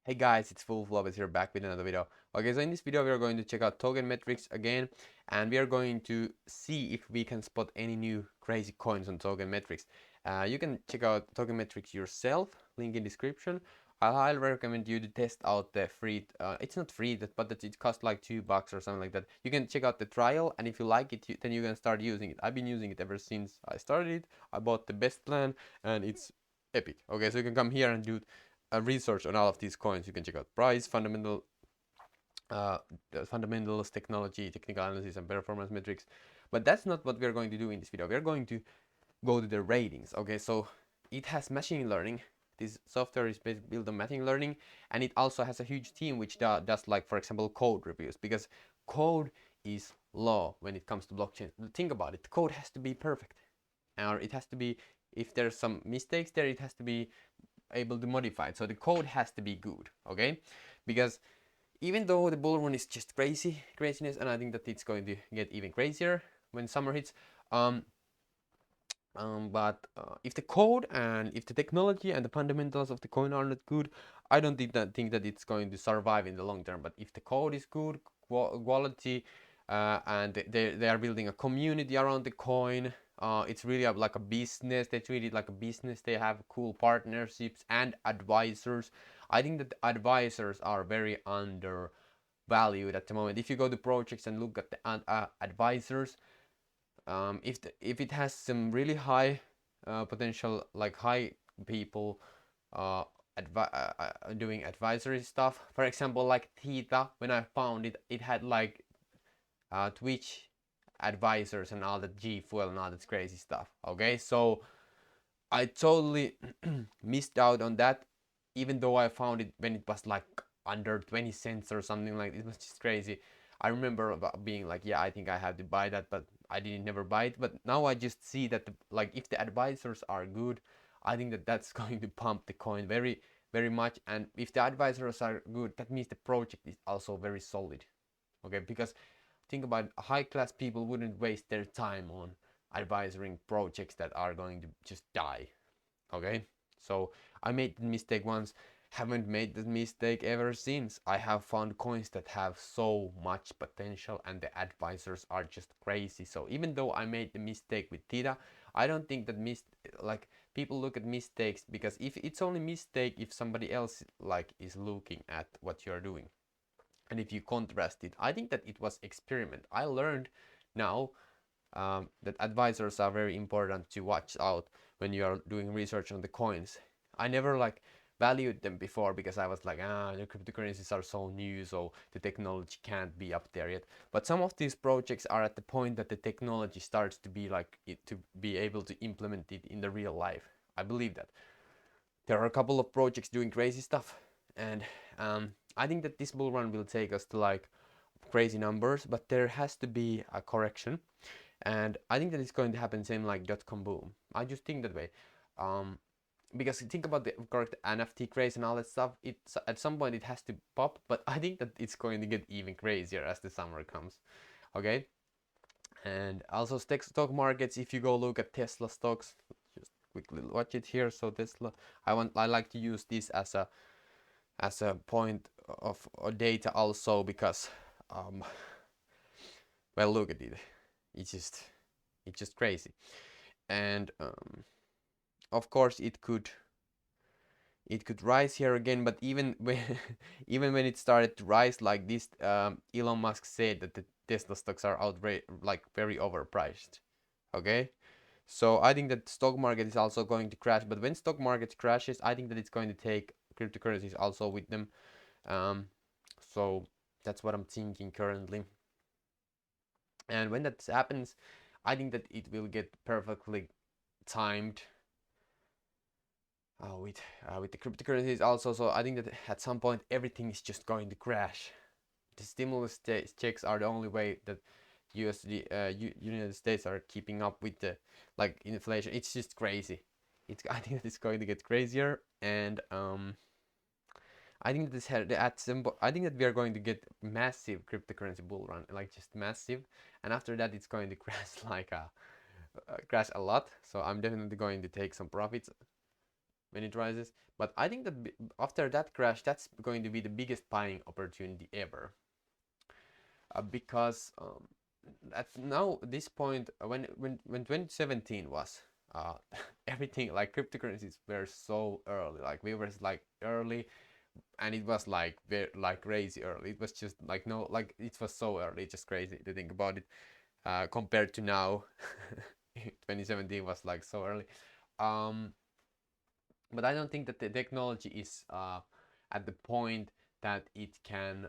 Hey guys, it's Full Flop here back with another video. Okay, so in this video we are going to check out token metrics again, and we are going to see if we can spot any new crazy coins on token metrics. You can check out token metrics yourself, link in description. I highly recommend you to test out the free, it's not free, but it costs like $2 or something like that. You can check out the trial, and if you like it, then you can start using it. I've been using it ever since I started it. I bought the best plan, and it's epic. Okay, so you can come here and do research on all of these coins. You can check out price, uh, fundamentals, technology, technical analysis, and performance metrics. But that's not what we're going to do in this video. We're going to go to the ratings. Okay, so it has machine learning. This software is built on machine learning, and it also has a huge team which does, like, for example, code reviews, because code is law when it comes to blockchain. Think about it. Code has to be perfect, or it has to be, if there's some mistakes there, it has to be able to modify it. So the code has to be good, okay? Because even though the bull run is just craziness, and I think that it's going to get even crazier when summer hits. But if the code and if the technology and the fundamentals of the coin are not good, I don't think that it's going to survive in the long term. But if the code is good, quality, and they are building a community around the coin, it's really like a business. They treat it like a business. They have cool partnerships and advisors. I think that advisors are very undervalued at the moment. If you go to projects and look at the advisors, if it has some really high potential, like high people uh, doing advisory stuff, for example, like Theta, when I found it, it had like Twitch advisors and all that G Fuel and all that crazy stuff. Okay, so I totally missed out on that, even though I found it when it was like under 20 cents or something. Like, it was just crazy. I remember about being like, yeah, I think I have to buy that, but I didn't never buy it. But now I just see that like, if the advisors are good, I think that that's going to pump the coin very much. And if the advisors are good, that means the project is also very solid. Okay, because think about, high class people wouldn't waste their time on advising projects that are going to just die. Okay, so I made the mistake once, haven't made the mistake ever since. I have found coins that have so much potential and the advisors are just crazy. So even though I made the mistake with Theta, I don't think that like, people look at mistakes, because if it's only mistake if somebody else like is looking at what you're doing, and if you contrast it, I think that it was experiment. I learned now that advisors are very important to watch out when you are doing research on the coins. I never like valued them before, because I was like, the cryptocurrencies are so new, so the technology can't be up there yet. But some of these projects are at the point that the technology starts to be like to be able to implement it in the real life. I believe that there are a couple of projects doing crazy stuff, and I think that this bull run will take us to like crazy numbers, but there has to be a correction, and I think that it's going to happen same like .com boom. I just think that way, um, because think about the correct NFT craze and all that stuff. It's at some point it has to pop, but I think that it's going to get even crazier as the summer comes. Okay, and also stock markets. If you go look at Tesla stocks, just quickly watch it here. So Tesla, I like to use this as a point of data also, because um, well, look at it. It's just crazy, and of course it could rise here again, but even when even when it started to rise like this, Elon Musk said that the Tesla stocks are like very overpriced. Okay, so I think that stock market is also going to crash, but when stock market crashes, I think that it's going to take cryptocurrencies also with them. um, so that's what I'm thinking currently, and when that happens, I think that it will get perfectly timed with the cryptocurrencies also. So I think that at some point everything is just going to crash. The stimulus checks are the only way that United States are keeping up with the like inflation. It's just crazy. I think that it's going to get crazier, and I think that I think that we are going to get massive cryptocurrency bull run, like just massive, and after that it's going to crash like crash a lot. So I'm definitely going to take some profits. when it rises. But I think that after that crash, that's going to be the biggest buying opportunity ever, because at now this point, when 2017 was, everything like cryptocurrencies were so early, like we were like early, and it was like very like crazy early. It was just like, no, like it was so early, just crazy to think about it, compared to now. 2017 was like so early. um but I don't think that the technology is at the point that it can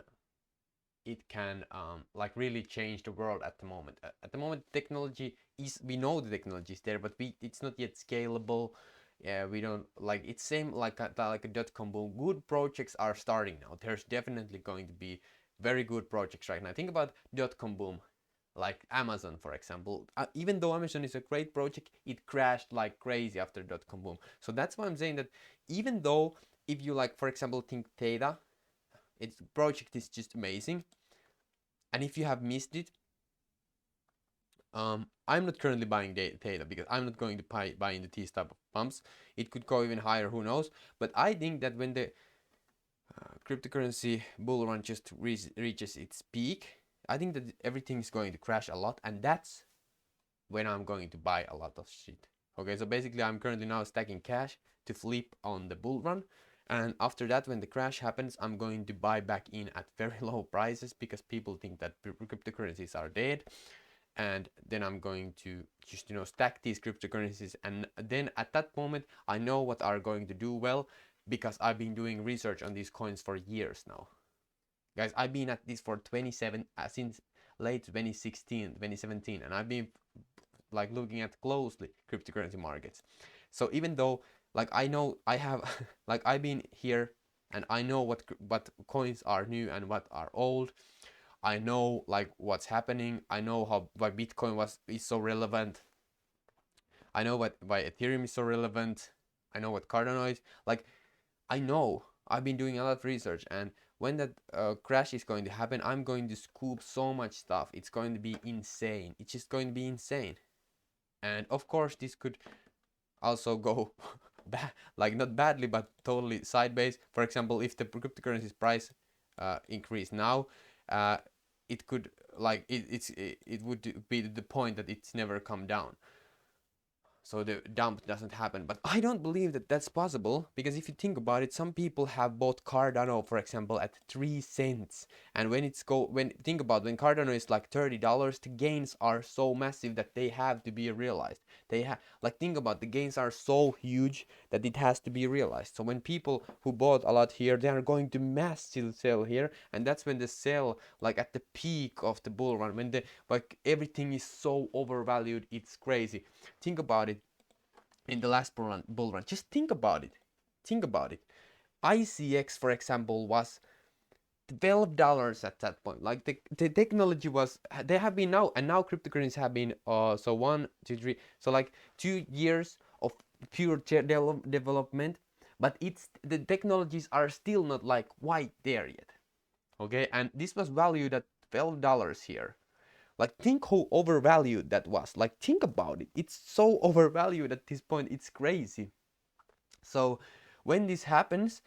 like really change the world at the moment. At the moment, technology is, we know the technology is there, but it's not yet scalable. Yeah, we don't like, it's same like like a dot-com boom. Good projects are starting now. There's definitely going to be very good projects right now. Think about dot-com boom, like Amazon, for example. Even though Amazon is a great project, it crashed like crazy after dot-com boom. So that's why I'm saying that, even though, if you like, for example, think Theta, its project is just amazing, and if you have missed it, I'm not currently buying Theta because I'm not going to buy into these type of pumps. It could go even higher, who knows? But I think that when the cryptocurrency bull run just reaches its peak, I think that everything is going to crash a lot, and that's when I'm going to buy a lot of shit. Okay, so basically I'm currently now stacking cash to flip on the bull run, and after that, when the crash happens, I'm going to buy back in at very low prices because people think that cryptocurrencies are dead. And then I'm going to just, stack these cryptocurrencies, and then at that moment I know what are going to do well, because I've been doing research on these coins for years now. Guys, I've been at this for 27 since late 2016, 2017, and I've been like looking at closely cryptocurrency markets. So even though, like, I know I have like I've been here, and I know what coins are new and what are old. I know like what's happening. I know why Bitcoin is so relevant. I know why Ethereum is so relevant. I know what Cardano is. Like, I know. I've been doing a lot of research, and when that crash is going to happen, I'm going to scoop so much stuff. It's going to be insane. It's just going to be insane. And of course, this could also go like not badly, but totally sideways. For example, if the cryptocurrency's price increase now, uh, it could like it would be the point that it's never come down, so the dump doesn't happen. But I don't believe that that's possible, because if you think about it, some people have bought Cardano, for example, at 3 cents, and when think about when Cardano is like $30, the gains are so massive that they have to be realized. They have, like, think about, the gains are so huge that it has to be realized. So when people who bought a lot here, they are going to massive sell here, and that's when the sell, like at the peak of the bull run, when the like everything is so overvalued, it's crazy. Think about it. In the last bull run, just think about it. Think about it. ICX, for example, was $12 at that point. Like the technology was, they have been now, and now cryptocurrencies have been so 1 2 3, so like 2 years of pure development, but it's the technologies are still not like quite there yet. Okay, and this was valued at $12 here. Like, think how overvalued that was. Like, think about it. It's so overvalued at this point. It's crazy. So when this happens,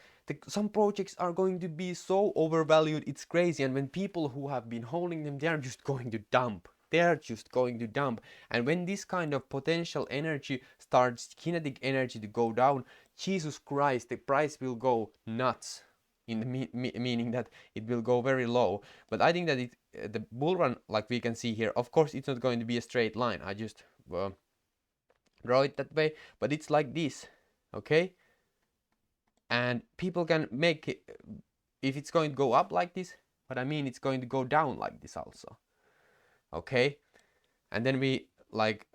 some projects are going to be so overvalued. It's crazy. And when people who have been holding them, they are just going to dump. They're just going to dump. And when this kind of potential energy starts, kinetic energy, to go down, Jesus Christ, the price will go nuts. In the meaning that it will go very low. But I think that the bull run, like we can see here, of course it's not going to be a straight line. I just draw it that way, but it's like this, okay? And people can make it, if it's going to go up like this, but I mean it's going to go down like this also, okay? And then we like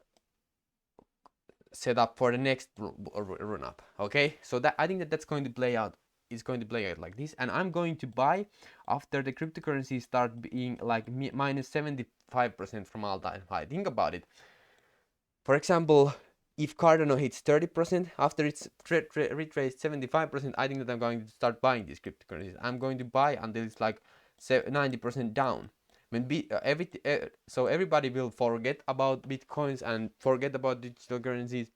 set up for the next run up, okay? So that, I think that that's going to play out. It's going to play out like this, and I'm going to buy after the cryptocurrency start being like minus 75% from all-time high. Think about it. For example, if Cardano hits 30% after it's retraced 75%, I think that I'm going to start buying these cryptocurrencies. I'm going to buy until it's like 90% down. When so everybody will forget about bitcoins and forget about digital currencies,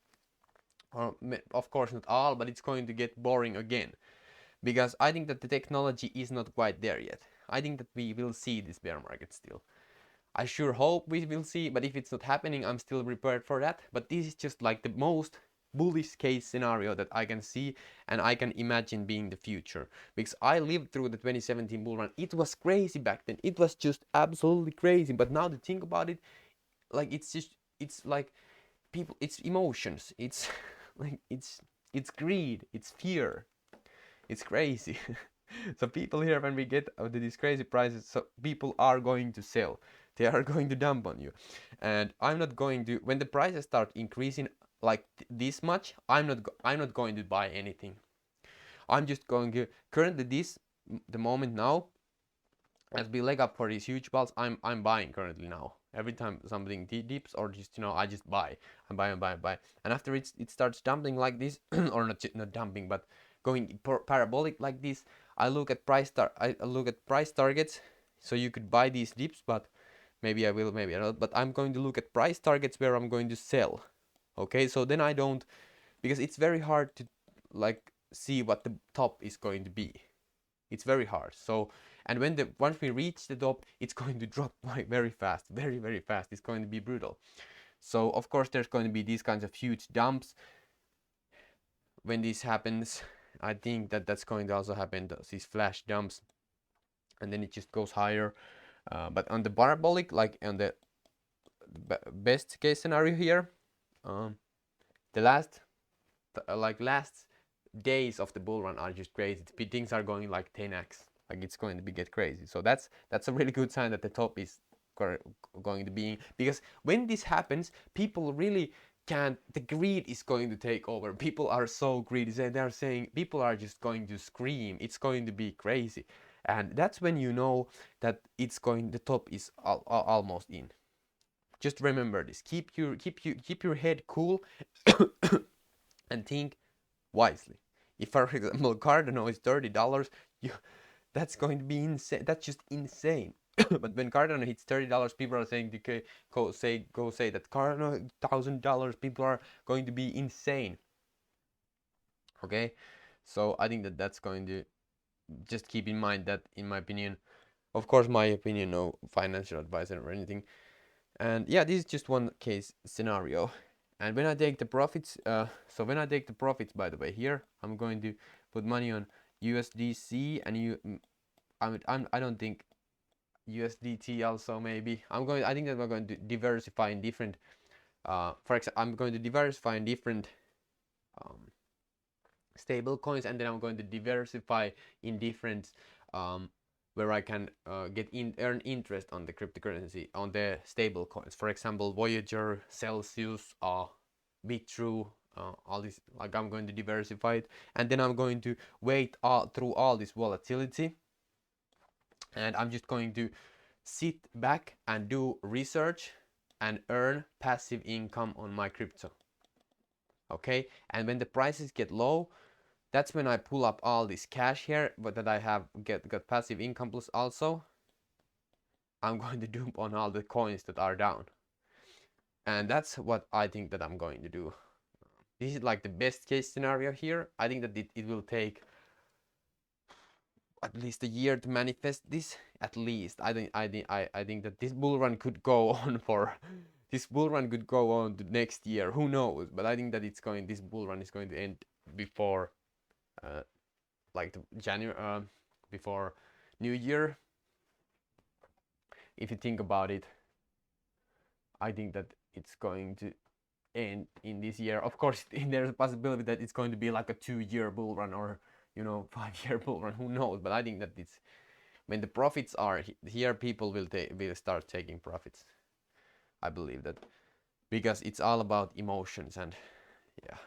or of course not all, but it's going to get boring again, because I think that the technology is not quite there yet. I think that we will see this bear market still. I sure hope we will see, but if it's not happening, I'm still prepared for that. But this is just like the most bullish case scenario that I can see and I can imagine being the future. Because I lived through the 2017 bull run. It was crazy back then. It was just absolutely crazy. But now to think about it, like it's just, it's like people, it's emotions. It's like it's greed, it's fear. It's crazy. So people here, when we get to these crazy prices, so people are going to sell. They are going to dump on you. And I'm not going to, when the prices start increasing like this much, I'm not going to buy anything. I'm just going to, currently this, the moment now, as we leg up for these huge balls, I'm buying currently now. Every time something dips or just, you know, I just buy. I'm buying, buy, buy. And after it starts dumping like this, or not dumping, but going parabolic like this, I look at I look at price targets. So you could buy these dips, but maybe I will, maybe I don't. But I'm going to look at price targets where I'm going to sell. Okay, so then I don't, because it's very hard to like see what the top is going to be. It's very hard. So, and when the once we reach the top, it's going to drop very fast, very fast. It's going to be brutal. So of course there's going to be these kinds of huge dumps when this happens. I think that that's going to also happen, these flash dumps, and then it just goes higher. But on the parabolic, like on the best case scenario here, the last last days of the bull run are just crazy. Things are going like 10x. Like it's going to be get crazy. So that's a really good sign that the top is going to be, because when this happens, people really can't. The greed is going to take over. People are so greedy. They're saying people are just going to scream. It's going to be crazy, and that's when you know that it's going. The top is almost in. Just remember this. Keep your head cool, and think wisely. If, for example, Cardano is $30, you that's going to be insane. That's just insane. But when Cardano hits $30, people are saying, okay, go say that Cardano $1,000. People are going to be insane. Okay, so I think that that's going to, just keep in mind that, in my opinion, of course, my opinion, no financial advisor or anything. And yeah, this is just one case scenario. And when I take the profits, so when I take the profits, by the way, here I'm going to put money on USDC, and I don't think USDT also, maybe. I think that we're going to diversify in different, for example, I'm going to diversify in different um, stable coins, and then I'm going to diversify in different, where I can earn interest on the cryptocurrency, on the stable coins. For example, Voyager, Celsius, BitTrue, all this. Like, I'm going to diversify it, and then I'm going to wait through all this volatility, and I'm just going to sit back and do research and earn passive income on my crypto. Okay, and when the prices get low, that's when I pull up all this cash here, but that I have got passive income, plus also I'm going to dump on all the coins that are down. And that's what I think that I'm going to do. This is like the best case scenario here. I think that it will take at least a year to manifest this. At least I think that this bull run could go on for this bull run could go on to next year. Who knows? But I think that this bull run is going to end before like the January, before New Year. If you think about it, I think that it's going to end in this year. Of course, there's a possibility that it's going to be like a 2-year bull run, or 5-year bull run. Who knows? But I think that it's when the profits are here, people will start taking profits. I believe that, because it's all about emotions, and yeah.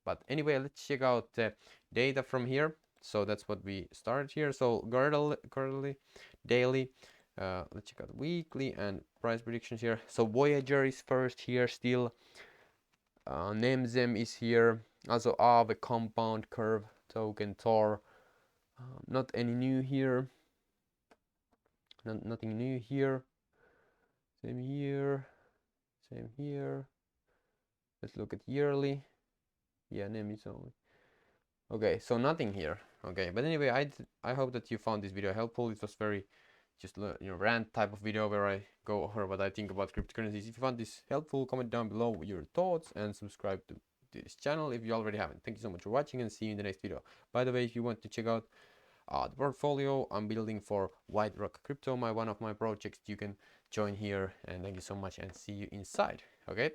But anyway, let's check out the data from here. So that's what we started here. So quarterly, daily. Let's check out weekly and price predictions here. So Voyager is first here still. Nemzem is here. Also Aave compound curve token Tor. Not any new here. Nothing new here. Same here. Same here. Let's look at yearly. Yeah, name is only. Okay, so nothing here. Okay, but anyway, I hope that you found this video helpful. It was very just rant type of video where I go over what I think about cryptocurrencies. If you found this helpful, comment down below your thoughts and subscribe to this channel if you already haven't. Thank you so much for watching and see you in the next video. By the way, if you want to check out the portfolio I'm building for White Rock Crypto, one of my projects, you can join here, and thank you so much and see you inside. Okay.